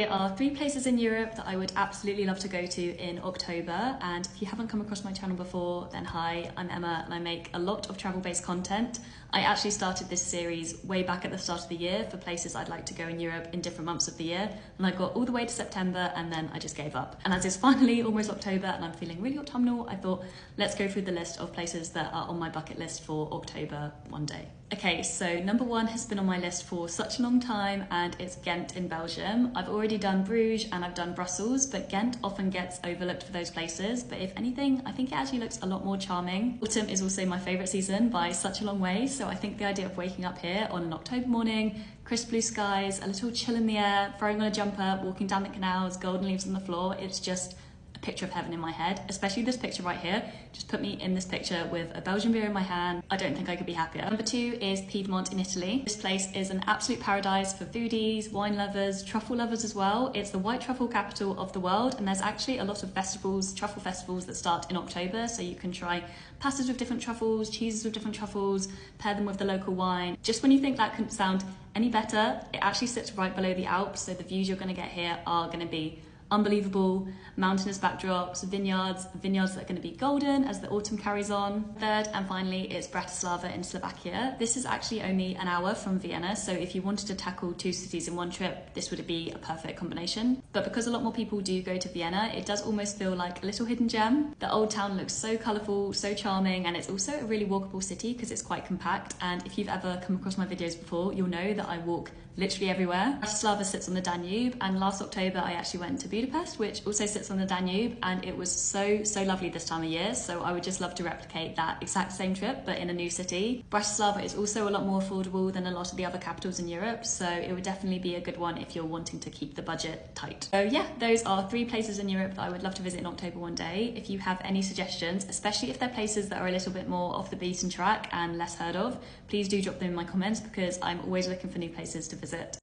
There are 3 places in Europe that I would absolutely love to go to in October, and if you haven't come across my channel before, then hi, I'm Emma and I make a lot of travel-based content. I actually started this series way back at the start of the year for places I'd like to go in Europe in different months of the year, and I got all the way to September and then I just gave up. And as it's finally almost October and I'm feeling really autumnal, I thought let's go through the list of places that are on my bucket list for October one day. Okay, so number 1 has been on my list for such a long time and it's Ghent in Belgium. I've already done Bruges and I've done Brussels, but Ghent often gets overlooked for those places. But if anything, I think it actually looks a lot more charming. Autumn is also my favourite season by such a long way, so I think the idea of waking up here on an October morning, crisp blue skies, a little chill in the air, throwing on a jumper, walking down the canals, golden leaves on the floor, it's just picture of heaven in my head, especially this picture right here. Just put me in this picture with a Belgian beer in my hand. I don't think I could be happier. Number 2 is Piedmont in Italy. This place is an absolute paradise for foodies, wine lovers, truffle lovers as well. It's the white truffle capital of the world, and there's actually a lot of festivals, truffle festivals that start in October, so you can try pastas with different truffles, cheeses with different truffles, pair them with the local wine. Just when you think that couldn't sound any better, it actually sits right below the Alps, so the views you're going to get here are going to be unbelievable. Mountainous backdrops, vineyards that are going to be golden as the autumn carries on. Third and finally, it's Bratislava in Slovakia. This is actually only an hour from Vienna, so if you wanted to tackle 2 cities in one trip, this would be a perfect combination. But because a lot more people do go to Vienna, it does almost feel like a little hidden gem. The old town looks so colourful, so charming, and it's also a really walkable city because it's quite compact. And if you've ever come across my videos before, you'll know that I walk literally everywhere. Bratislava sits on the Danube, and last October I actually went to Budapest, which also sits on the Danube, and it was so lovely this time of year, so I would just love to replicate that exact same trip but in a new city. Bratislava is also a lot more affordable than a lot of the other capitals in Europe, so it would definitely be a good one if you're wanting to keep the budget tight. So yeah, those are 3 places in Europe that I would love to visit in October one day. If you have any suggestions, especially if they're places that are a little bit more off the beaten track and less heard of, please do drop them in my comments because I'm always looking for new places to visit.